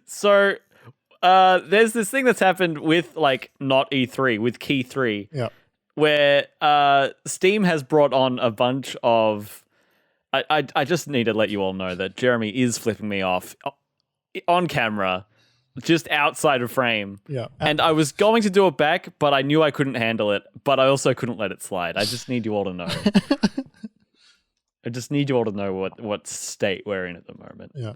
So there's this thing that's happened with like not E3 with Key 3 Yeah. where Steam has brought on a bunch of I just need to let you all know that Jeremy is flipping me off on camera, just outside of frame. Yeah. And I was going to do it back, but I knew I couldn't handle it, but I also couldn't let it slide. I just need you all to know. I just need you all to know what state we're in at the moment. Yeah.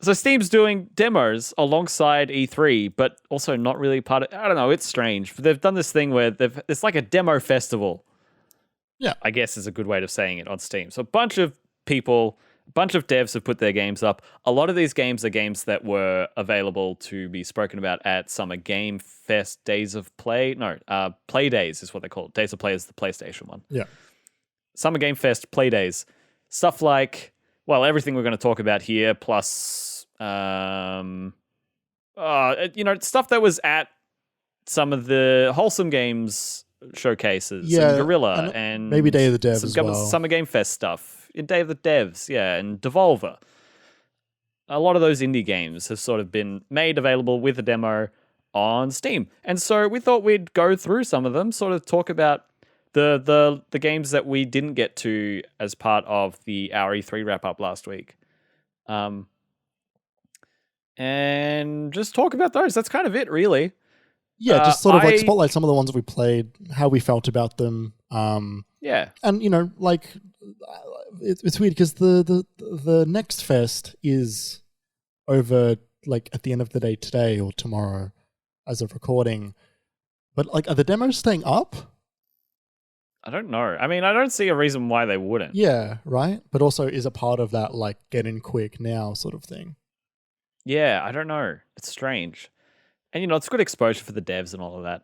So Steam's doing demos alongside E3, but also not really part of... I don't know, it's strange. They've done this thing where it's like a demo festival. Yeah. I guess is a good way of saying it on Steam. So a bunch of people, a bunch of devs have put their games up. A lot of these games are games that were available to be spoken about at Summer Game Fest Days of Play. No, Play Days is what they call it. Days of Play is the PlayStation one. Yeah. Summer Game Fest Play Days. Stuff like... Well, everything we're going to talk about here, plus, stuff that was at some of the Wholesome Games showcases, and Guerrilla, and maybe Day of the Devs as well. Summer Game Fest stuff, Day of the Devs, and Devolver. A lot of those indie games have sort of been made available with a demo on Steam, and so we thought we'd go through some of them, sort of talk about the games that we didn't get to as part of our E3 wrap up last week, and just talk about those. That's kind of it, really. Yeah, just sort of like spotlight some of the ones that we played, how we felt about them. Yeah, and like it's weird because the next fest is over like at the end of the day today or tomorrow, as of recording. But like, are the demos staying up? I don't know. I mean, I don't see a reason why they wouldn't. Yeah, right? But also, is a part of that, like, get in quick now sort of thing? Yeah, I don't know. It's strange. And, it's good exposure for the devs and all of that.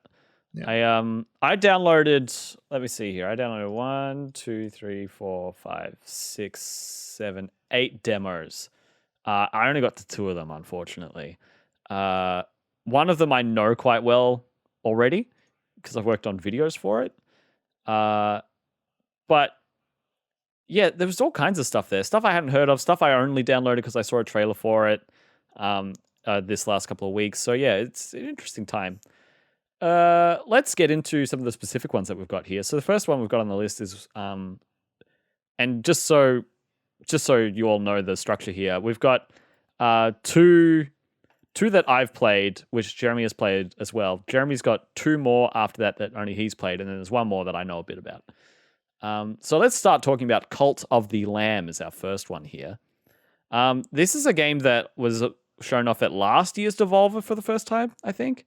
Yeah. I downloaded, let me see here. I downloaded 1, 2, 3, 4, 5, 6, 7, 8 demos. I only got to 2 of them, unfortunately. One of them I know quite well already because I've worked on videos for it. But yeah, there was all kinds of stuff there. Stuff I hadn't heard of, stuff I only downloaded because I saw a trailer for it this last couple of weeks. So yeah, it's an interesting time. Let's get into some of the specific ones that we've got here. So the first one we've got on the list is and just so you all know the structure here, we've got two that I've played, which Jeremy has played as well. Jeremy's got 2 more after that only he's played, and then there's 1 more that I know a bit about. So let's start talking about Cult of the Lamb is our first one here. This is a game that was shown off at last year's Devolver for the first time, I think.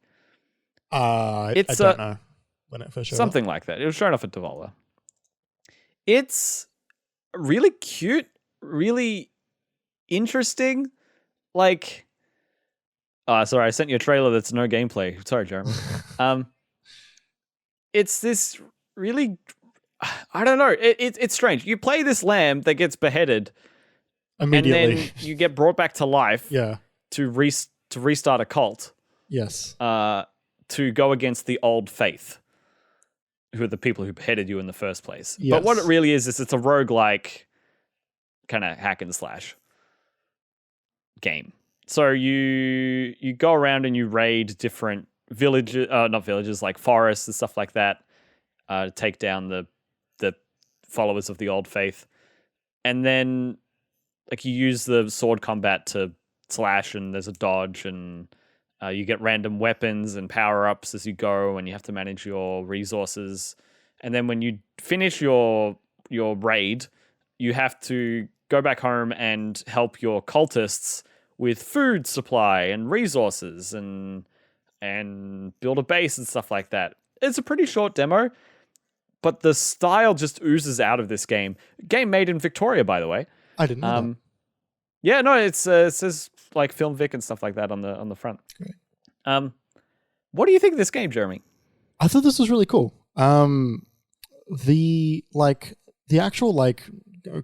I don't know when it first showed something up. Like that. It was shown off at Devolver. It's really cute, really interesting. Like... sorry, I sent you a trailer that's no gameplay. Sorry, Jeremy. It's this really... I don't know. It's strange. You play this lamb that gets beheaded immediately, and then you get brought back to life. Yeah. To restart a cult. Yes. To go against the old faith, who are the people who beheaded you in the first place. Yes. But what it really is it's a roguelike kind of hack and slash game. So you go around and you raid different villages, not villages, like forests and stuff like that, to take down the followers of the old faith. And then like you use the sword combat to slash, and there's a dodge, and you get random weapons and power-ups as you go, and you have to manage your resources. And then when you finish your raid, you have to go back home and help your cultists with food supply and resources and build a base and stuff like that. It's a pretty short demo, but the style just oozes out of this game. Game made in Victoria, by the way. I didn't know that. Yeah, no, it says like Film Vic and stuff like that on the front. Great. What do you think of this game, Jeremy? I thought this was really cool. The actual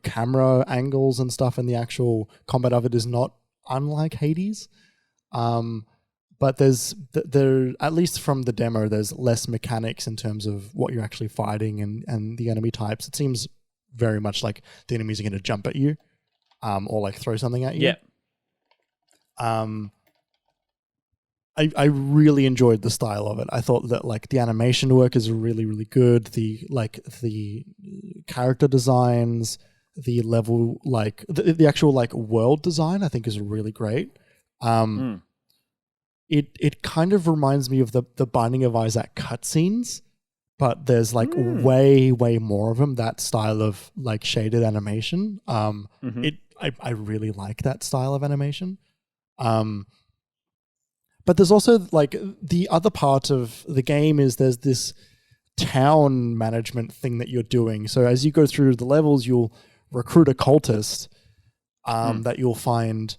camera angles and stuff, and the actual combat of it is not unlike Hades. But there at least from the demo, there's less mechanics in terms of what you're actually fighting and the enemy types. It seems very much like the enemies are going to jump at you. or like throw something at you. Yeah. I really enjoyed the style of it. I thought that like the animation work is really, really good. The character designs, the level, like the actual like world design, I think is really great. It kind of reminds me of the Binding of Isaac cutscenes, but there's like way more of them. That style of like shaded animation. I really like that style of animation. But there's also like the other part of the game is there's this town management thing that you're doing. So as you go through the levels, you'll recruit a cultist that you'll find.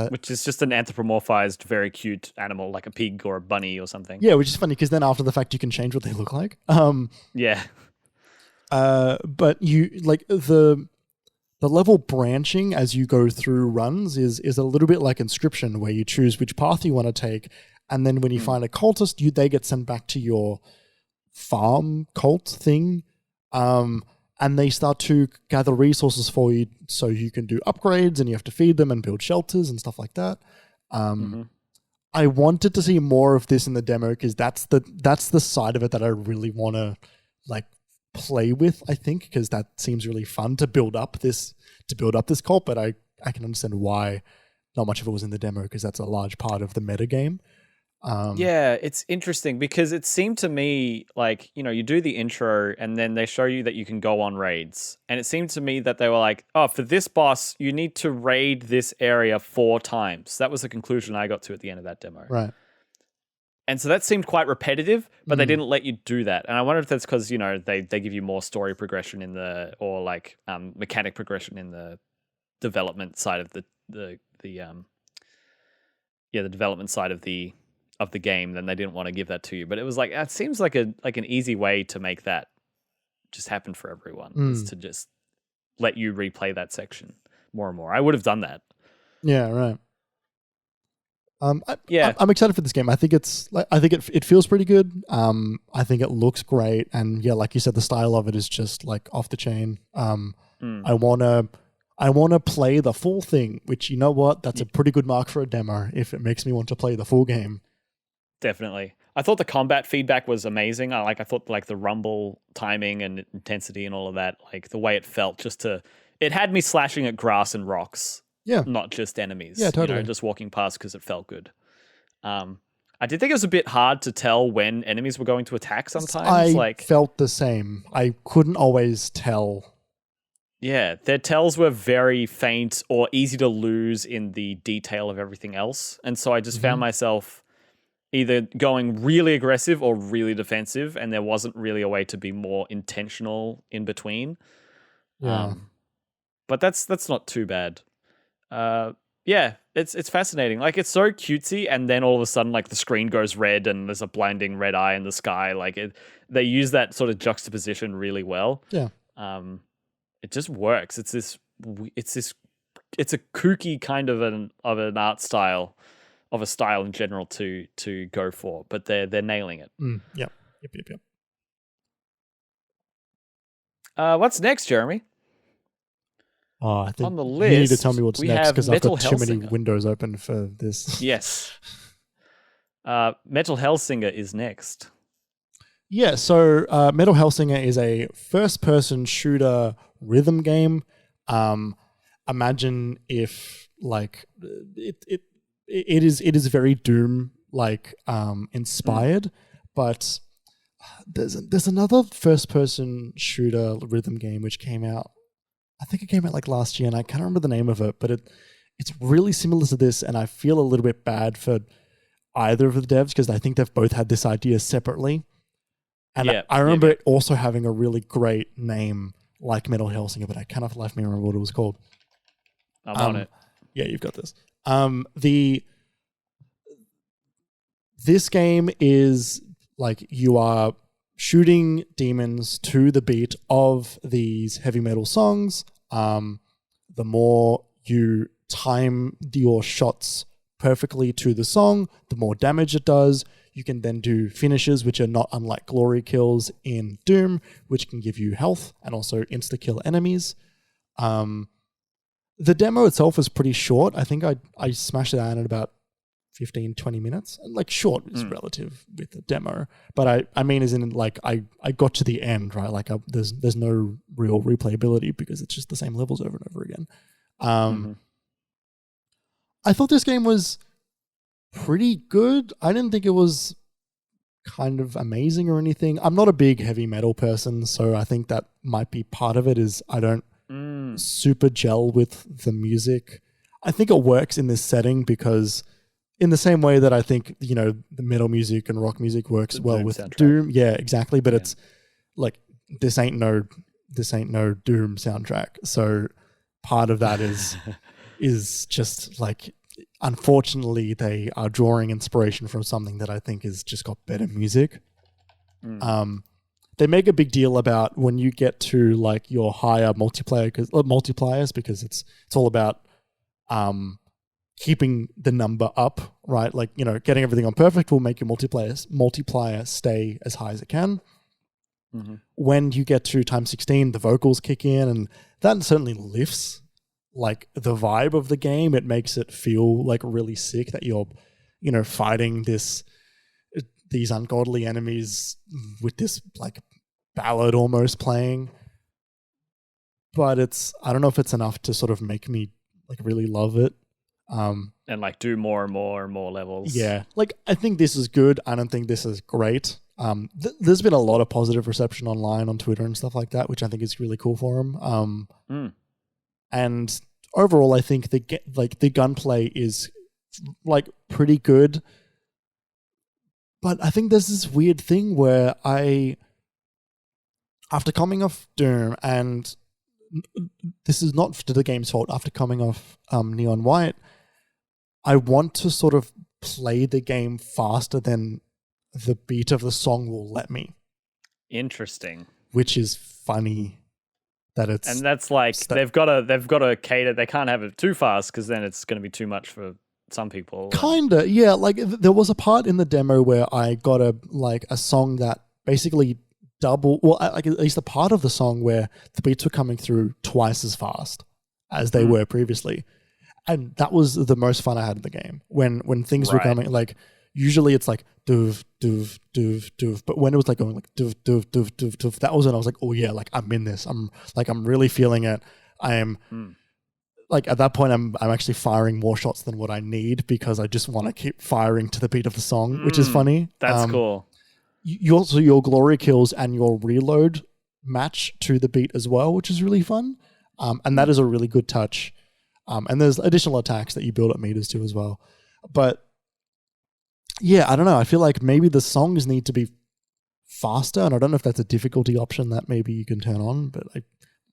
Which is just an anthropomorphized, very cute animal, like a pig or a bunny or something. Yeah, which is funny because then after the fact you can change what they look like. Yeah. But you like the level branching as you go through runs is a little bit like Inscription, where you choose which path you want to take, and then when you find a cultist, they get sent back to your farm cult thing, and they start to gather resources for you, so you can do upgrades, and you have to feed them and build shelters and stuff like that. I wanted to see more of this in the demo because that's the side of it that I really want to like play with, I think, because that seems really fun to build up this cult, but I can understand why not much of it was in the demo because that's a large part of the meta game. Yeah, it's interesting because it seemed to me like, you do the intro and then they show you that you can go on raids. And it seemed to me that they were like, oh, for this boss, you need to raid this area 4 times. That was the conclusion I got to at the end of that demo. Right. And so that seemed quite repetitive, but they didn't let you do that. And I wonder if that's because, they give you more story progression or like mechanic progression in the development side of the development side of the game, then they didn't want to give that to you. But it was like, it seems like an easy way to make that just happen for everyone, is to just let you replay that section more and more. I would have done that. Yeah, right. I'm excited for this game. I think it feels pretty good. I think it looks great, and yeah, like you said, the style of it is just like off the chain. I wanna play the full thing, which, you know what, that's a pretty good mark for a demo if it makes me want to play the full game. Definitely. I thought the combat feedback was amazing. I thought like the rumble timing and intensity and all of that, like the way it felt, it had me slashing at grass and rocks. Yeah. Not just enemies. Yeah, totally. Just walking past because it felt good. I did think it was a bit hard to tell when enemies were going to attack sometimes. I felt the same. I couldn't always tell. Yeah, their tells were very faint or easy to lose in the detail of everything else. And so I just found myself either going really aggressive or really defensive, and there wasn't really a way to be more intentional in between. Yeah. But that's not too bad. Yeah, it's fascinating. Like, it's so cutesy, and then all of a sudden, like, the screen goes red and there's a blinding red eye in the sky. Like, they use that sort of juxtaposition really well. Yeah. It just works. It's a kooky kind of an art style, of a style in general to go for, but they're nailing it. Yep. What's next, Jeremy? Oh, I think on the list, you need to tell me what's next because I've got too many Hellsinger. windows open for this. Yes. Metal Hellsinger is next. Yeah, so Metal Hellsinger is a first-person shooter rhythm game. Imagine if like it is very Doom like inspired, but there's another first-person shooter rhythm game which came out. I think it came out like last year, and I can't remember the name of it, but it's really similar to this, and I feel a little bit bad for either of the devs because I think they've both had this idea separately. And I remember it also having a really great name like Metal Hellsinger, but I cannot for the life of me remember what it was called. I'm on it. Yeah, you've got this. This game is like you are shooting demons to the beat of these heavy metal songs. The more you time your shots perfectly to the song, the more damage it does. You can then do finishes, which are not unlike glory kills in Doom, which can give you health and also insta-kill enemies. The demo itself is pretty short. I think I smashed it out in about 15, 20 minutes. And like short is relative with the demo. But I mean as in like I got to the end, right? Like there's no real replayability because it's just the same levels over and over again. I thought this game was pretty good. I didn't think it was kind of amazing or anything. I'm not a big heavy metal person, so I think that might be part of it is I don't super gel with the music. I think it works in this setting because in the same way that I think, you know, the metal music and rock music works well Doom with soundtrack. Doom. Yeah, exactly. But it's like this ain't no Doom soundtrack. So part of that is just like, unfortunately, they are drawing inspiration from something that I think has just got better music. They make a big deal about when you get to like your higher multipliers because it's all about keeping the number up, right? Like, you know, getting everything on perfect will make your multiplier stay as high as it can. When you get to times 16, the vocals kick in, and that certainly lifts like the vibe of the game. It makes it feel like really sick that you're, you know, fighting these ungodly enemies with this like ballad almost playing. But I don't know if it's enough to sort of make me like really love it. And like do more and more and more levels. Yeah, like I think this is good. I don't think this is great. There's been a lot of positive reception online on Twitter and stuff like that, which I think is really cool for him. And overall, I think the gunplay is like pretty good. But I think there's this weird thing where after coming off Doom, and this is not to the game's fault, after coming off Neon White, I want to sort of play the game faster than the beat of the song will let me. Interesting. Which is funny that it's... And that's like, they've got to cater, they can't have it too fast because then it's going to be too much for some people. Kinda, yeah. Like there was a part in the demo where I got a song that basically like at least a part of the song where the beats were coming through twice as fast as they were previously. And that was the most fun I had in the game. When things were coming, like usually it's like doof, doof, doof, doof. But when it was like going like doof, doof, doof, doof, doof, that was when I was like, oh yeah, like I'm in this. I'm really feeling it. I am like at that point I'm actually firing more shots than what I need because I just want to keep firing to the beat of the song, which is funny. That's cool. Your glory kills and your reload match to the beat as well, which is really fun. And that is a really good touch. And there's additional attacks that you build up meters to as well. But yeah, I don't know. I feel like maybe the songs need to be faster, and I don't know if that's a difficulty option that maybe you can turn on, but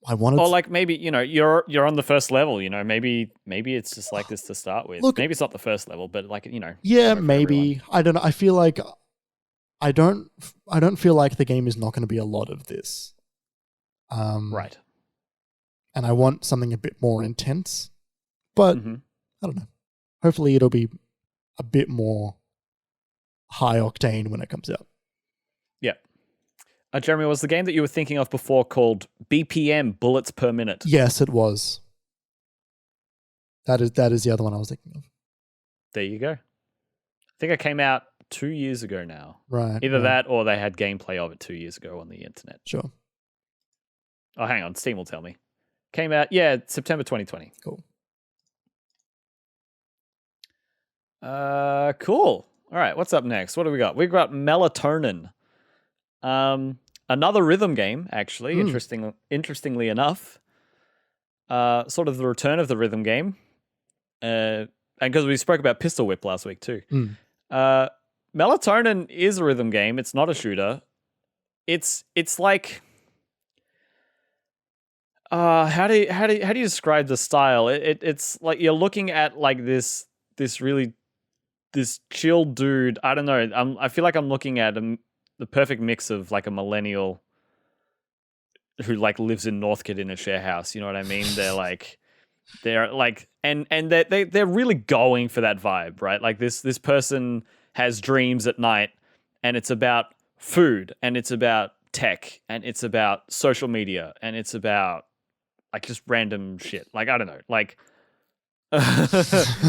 I wanted... Or like maybe, you know, you're on the first level, you know, maybe it's just like this to start with. Look, maybe it's not the first level, but like, you know. Yeah, maybe. I don't know. I feel like I don't feel like the game is not going to be a lot of this. Right. And I want something a bit more intense. But I don't know. Hopefully it'll be a bit more high octane when it comes out. Yeah. Jeremy, was the game that you were thinking of before called BPM, Bullets Per Minute? Yes, it was. That is the other one I was thinking of. There you go. I think it came out 2 years ago now. Right. Either that or they had gameplay of it 2 years ago on the internet. Sure. Oh, hang on. Steam will tell me. Came out, September 2020. Cool. Cool. All right, what's up next? What do we got? We've got Melatonin. Another rhythm game, actually, interestingly enough. Sort of the return of the rhythm game. And because we spoke about Pistol Whip last week too. Melatonin is a rhythm game. It's not a shooter. It's like how do you describe the style? It's like you're looking at like this chill dude. I don't know. I feel like I'm looking at the perfect mix of like a millennial who like lives in Northcote in a share house. You know what I mean? They're like, and they're really going for that vibe, right? Like this person has dreams at night, and it's about food, and it's about tech, and it's about social media, and it's about like just random shit. Like, I don't know, like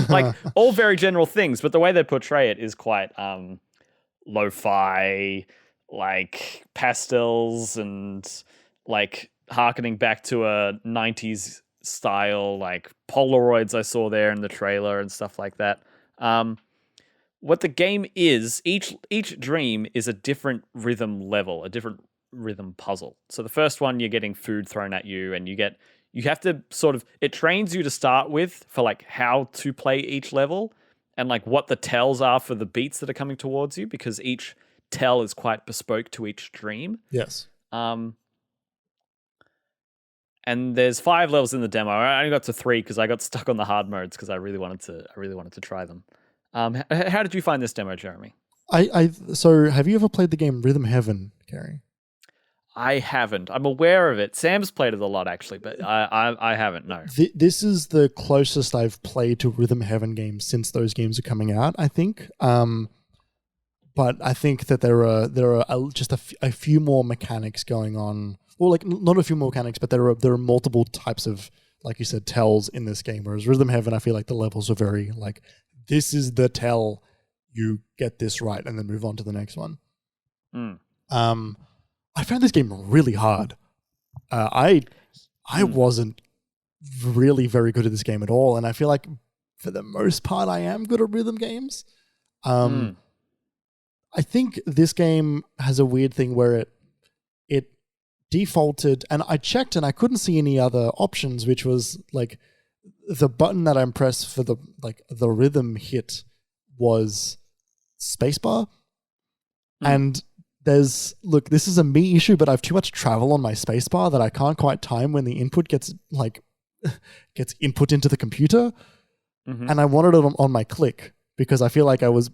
like all very general things, but the way they portray it is quite lo-fi, like pastels and like harkening back to a 90s style, like Polaroids I saw there in the trailer and stuff like that. What the game is, each dream is a different rhythm level, a different rhythm puzzle. So the first one, you're getting food thrown at you, and you have to sort of, it trains you to start with for like how to play each level and like what the tells are for the beats that are coming towards you, because each tell is quite bespoke to each dream. Yes. And there's 5 levels in the demo. I only got to 3 because I got stuck on the hard modes because I really wanted to try them. How did you find this demo, Jeremy? So have you ever played the game Rhythm Heaven, Gary? I haven't. I'm aware of it. Sam's played it a lot, actually, but I haven't, no. This is the closest I've played to Rhythm Heaven games since those games are coming out, I think. But I think that there are just a few more mechanics going on. Well, like not a few more mechanics, but there are multiple types of, like you said, tells in this game. Whereas Rhythm Heaven, I feel like the levels are very like, this is the tell, you get this right, and then move on to the next one. I found this game really hard. I wasn't really very good at this game at all, and I feel like for the most part I am good at rhythm games. I think this game has a weird thing where it defaulted, and I checked and I couldn't see any other options, which was like the button that I pressed for the rhythm hit was spacebar. And this is a me issue, but I have too much travel on my spacebar that I can't quite time when the input gets input into the computer. And I wanted it on my click because I feel like I would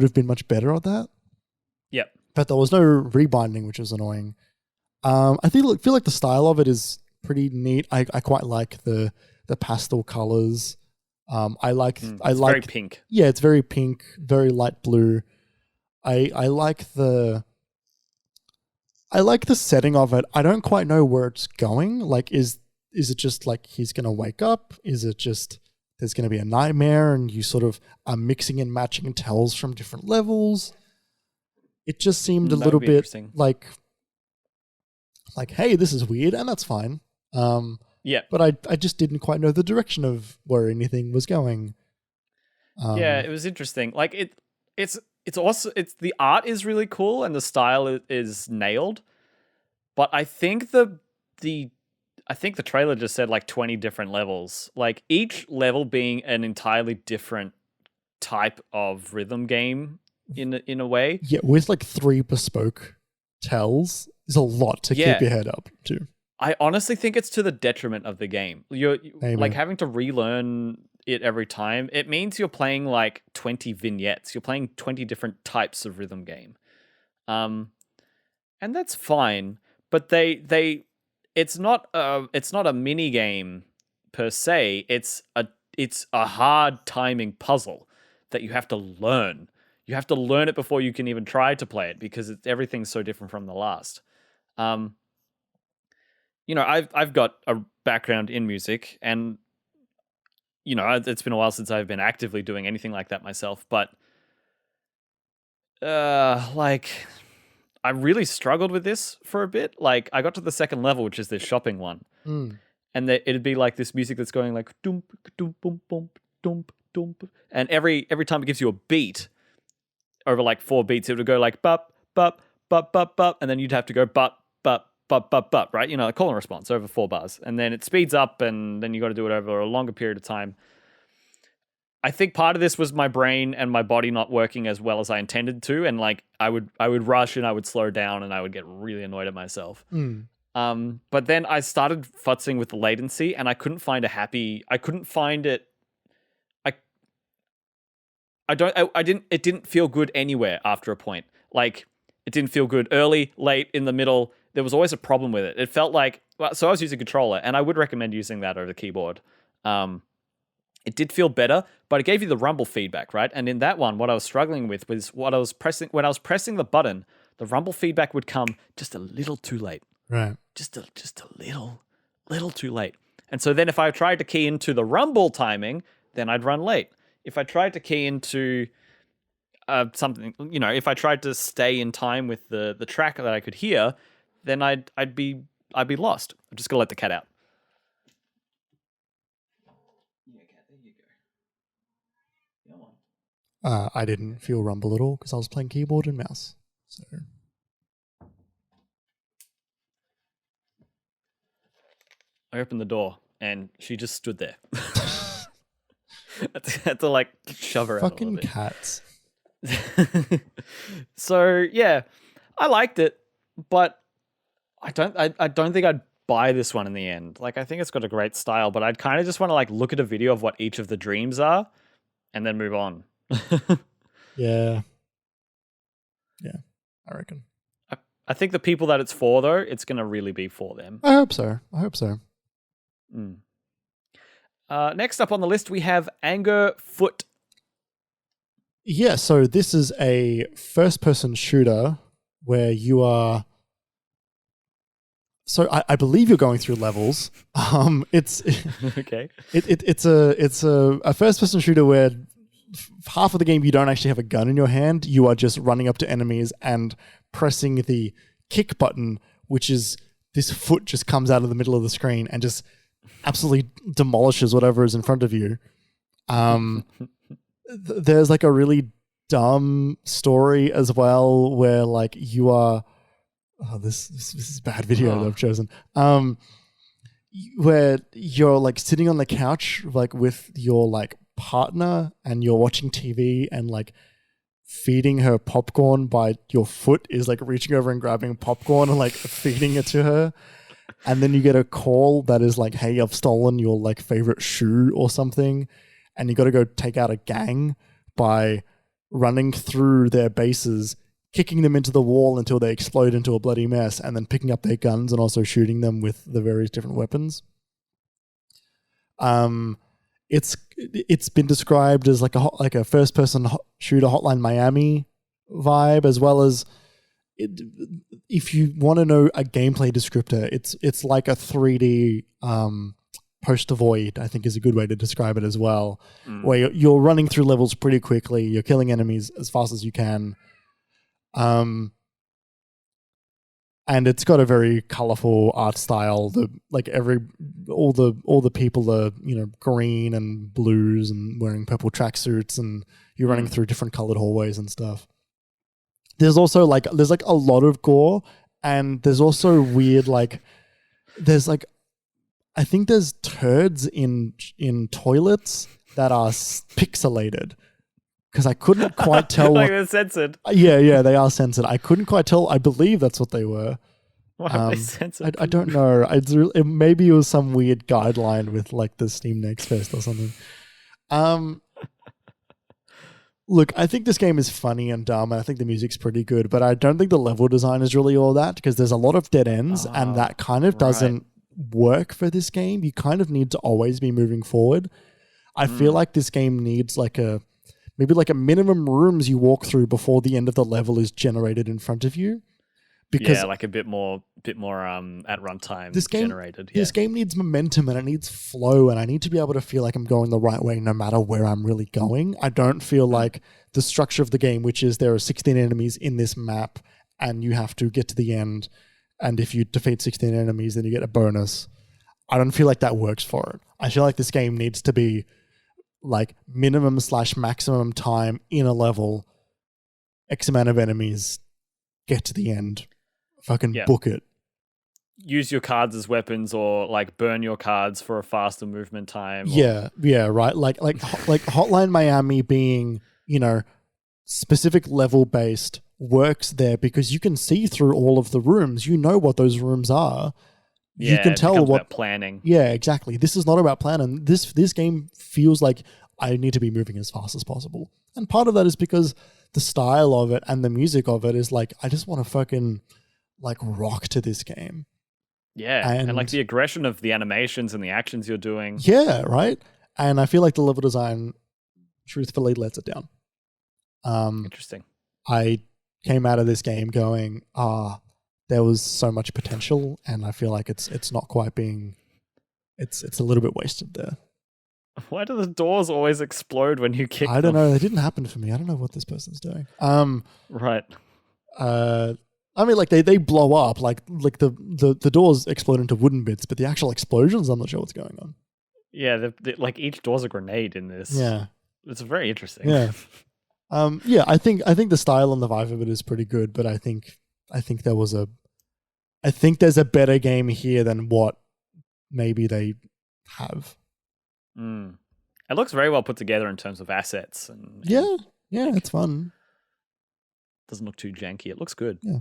have been much better at that. Yep. But there was no rebinding, which was annoying. I feel like the style of it is pretty neat. I quite like the pastel colors. I like very pink. Yeah, it's very pink, very light blue. I like the setting of it. I don't quite know where it's going. Like, is it just like he's gonna wake up? Is it just there's gonna be a nightmare and you sort of are mixing and matching tells from different levels? It just seemed a little bit like, hey, this is weird, and that's fine. Yeah. But I just didn't quite know the direction of where anything was going. Yeah, it was interesting. Like it's also the art is really cool and the style is nailed. But I think the trailer just said like 20 different levels. Like each level being an entirely different type of rhythm game in a way. Yeah, with like 3 bespoke tells is a lot to keep your head up to. I honestly think it's to the detriment of the game. You're like having to relearn it every time. It means you're playing like 20 vignettes. You're playing 20 different types of rhythm game. And that's fine, but it's not a mini game per se. It's a hard timing puzzle that you have to learn. You have to learn it before you can even try to play it because everything's so different from the last. You know, I've got a background in music, and you know, it's been a while since I've been actively doing anything like that myself. But like, I really struggled with this for a bit. Like, I got to the second level, which is this shopping one, and it'd be like this music that's going like doom doom boom boom doom doom, and every time it gives you a beat over like 4 beats, it would go like bup bup bup bup bup, and then you'd have to go bup bup bup, right? You know, a call and response over 4 bars. And then it speeds up and then you got to do it over a longer period of time. I think part of this was my brain and my body not working as well as I intended to. And like, I would rush and I would slow down and I would get really annoyed at myself. But then I started futzing with the latency and I couldn't find it. It didn't feel good anywhere after a point. Like, it didn't feel good early, late, in the middle. There was always a problem with it. It felt like, so I was using a controller, and I would recommend using that over the keyboard. It did feel better, but it gave you the rumble feedback, right? And in that one, what I was struggling with was when I was pressing the button, the rumble feedback would come just a little too late. Right. Just a little little too late. And so then if I tried to key into the rumble timing, then I'd run late. If I tried to key into something, if I tried to stay in time with the track that I could hear, then I'd be lost. I'm just gonna let the cat out. Yeah, cat, there you go. Come on. I didn't feel rumble at all because I was playing keyboard and mouse. So I opened the door and she just stood there. I had to like shove her out a fucking little bit. cats. So yeah, I liked it, but I don't think I'd buy this one in the end. Like I think it's got a great style, but I'd kind of just want to like look at a video of what each of the dreams are and then move on. Yeah, I reckon. I think the people that it's for though, it's gonna really be for them. I hope so. Next up on the list, we have Anger Foot. Yeah, so this is a first-person shooter where you are. So I believe you're going through levels. It's okay. It's a first-person shooter where half of the game you don't actually have a gun in your hand. You are just running up to enemies and pressing the kick button, which is this foot just comes out of the middle of the screen and just absolutely demolishes whatever is in front of you. There's like a really dumb story as well where like you are this is bad video that I've chosen. Where you're like sitting on the couch like with your like partner and you're watching TV and like feeding her popcorn by your foot is like reaching over and grabbing popcorn and like feeding it to her. And then you get a call that is like, hey, I've stolen your like favorite shoe or something. And you got to go take out a gang by running through their bases, kicking them into the wall until they explode into a bloody mess, and then picking up their guns and also shooting them with the various different weapons. It's been described as like a first person shooter Hotline Miami vibe, as well as if you want to know a gameplay descriptor, it's like a 3D poster void, I think is a good way to describe it as well, where you're running through levels pretty quickly, you're killing enemies as fast as you can. And it's got a very colorful art style. All the people are, green and blues and wearing purple tracksuits, and you're running through different colored hallways and stuff. There's also there's a lot of gore, and there's also weird I think there's turds in toilets that are pixelated. Because I couldn't quite tell. Like they're censored. Yeah, they are censored. I couldn't quite tell. I believe that's what they were. Why are they censored? I don't know. Maybe it was some weird guideline with like the Steam Next Fest or something. Look, I think this game is funny and dumb, and I think the music's pretty good, but I don't think the level design is really all that, because there's a lot of dead ends, and that kind of doesn't work for this game. You kind of need to always be moving forward. I feel like this game needs maybe a minimum rooms you walk through before the end of the level is generated in front of you. Because like a bit more at runtime generated. This game needs momentum and it needs flow, and I need to be able to feel like I'm going the right way no matter where I'm really going. I don't feel like the structure of the game, which is there are 16 enemies in this map and you have to get to the end, and if you defeat 16 enemies then you get a bonus. I don't feel like that works for it. I feel like this game needs to be like minimum/maximum time in a level, X amount of enemies, get to the end, fucking book it. Use your cards as weapons, or like burn your cards for a faster movement time. Yeah, right. Like Hotline Miami being, specific level based works there because you can see through all of the rooms. You know what those rooms are. Yeah, you can tell what about planning. Yeah, exactly. This is not about planning. This game feels like I need to be moving as fast as possible. And part of that is because the style of it and the music of it is like, I just want to fucking rock to this game. Yeah, and like the aggression of the animations and the actions you're doing. Yeah, right? And I feel like the level design truthfully lets it down. Interesting. I came out of this game going, there was so much potential, and I feel like it's not quite being it's a little bit wasted there. Why do the doors always explode when you kick them? I don't know. It didn't happen for me. I don't know what this person's doing. Right. I mean, like they blow up, like the doors explode into wooden bits, but the actual explosions, I'm not sure what's going on. Yeah, like each door's a grenade in this. Yeah, it's very interesting. Yeah, yeah. I think the style and the vibe of it is pretty good, but I think there's a better game here than what maybe they have. It looks very well put together in terms of assets and yeah, it's fun. Doesn't look too janky. It looks good. Yeah.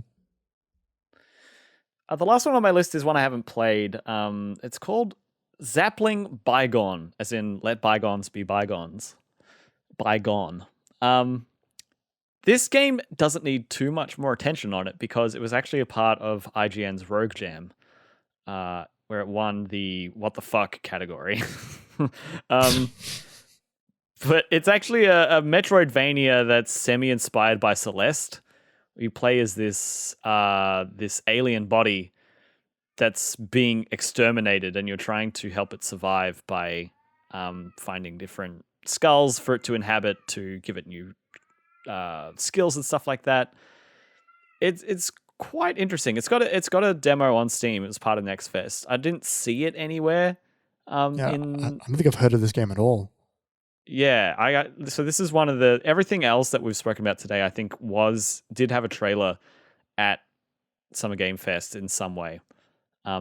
The last one on my list is one I haven't played. It's called Zappling Bygone, as in let bygones be bygones. Bygone. This game doesn't need too much more attention on it because it was actually a part of IGN's Rogue Jam, where it won the what the fuck category. But it's actually a Metroidvania that's semi-inspired by Celeste. You play as this alien body that's being exterminated, and you're trying to help it survive by finding different skulls for it to inhabit to give it new skills and stuff like that. It's quite interesting. It's got a demo on Steam. It was part of Next Fest. I didn't see it anywhere. I don't think I've heard of this game at all. Yeah, so this is one of the everything else that we've spoken about today. I think did have a trailer at Summer Game Fest in some way.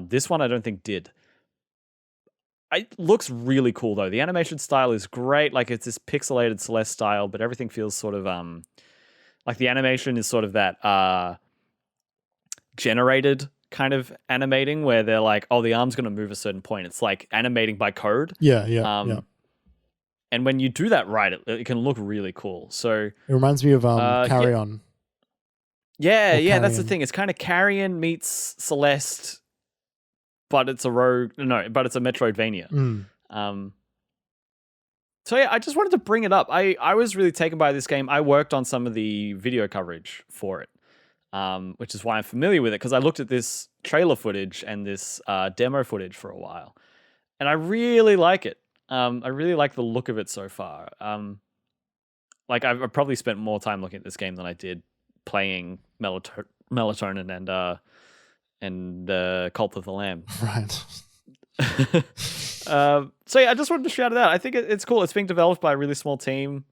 This one I don't think did. It looks really cool though. The animation style is great. Like it's this pixelated Celeste style, but everything feels sort of like the animation is sort of that generated kind of animating where they're like, oh, the arm's going to move a certain point. It's like animating by code. Yeah. And when you do that right, it can look really cool. So it reminds me of Carry On. Yeah, that's the thing. It's kind of Carrion meets Celeste, but it's a Metroidvania. So yeah, I just wanted to bring it up. I was really taken by this game. I worked on some of the video coverage for it, which is why I'm familiar with it, because I looked at this trailer footage and this demo footage for a while, and I really like it. I really like the look of it so far. Like I've probably spent more time looking at this game than I did playing Melatonin and Cult of the Lamb. Right. So yeah, I just wanted to shout it out. I think it's cool. It's being developed by a really small team.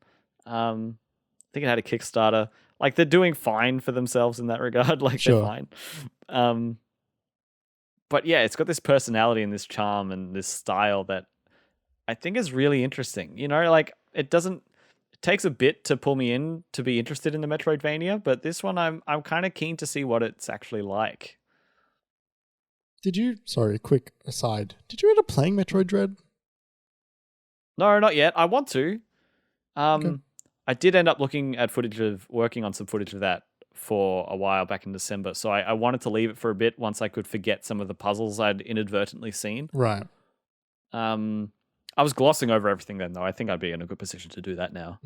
I think it had a Kickstarter. Like they're doing fine for themselves in that regard. Like Sure. They're fine. But yeah, it's got this personality and this charm and this style that I think is really interesting. You know, like it takes a bit to pull me in to be interested in the Metroidvania, but this one I'm kind of keen to see what it's actually like. Sorry, quick aside. Did you end up playing Metroid Dread? No, not yet. I want to. Okay. I did end up working on some footage of that for a while back in December. So I wanted to leave it for a bit once I could forget some of the puzzles I'd inadvertently seen. Right. I was glossing over everything then, though. I think I'd be in a good position to do that now.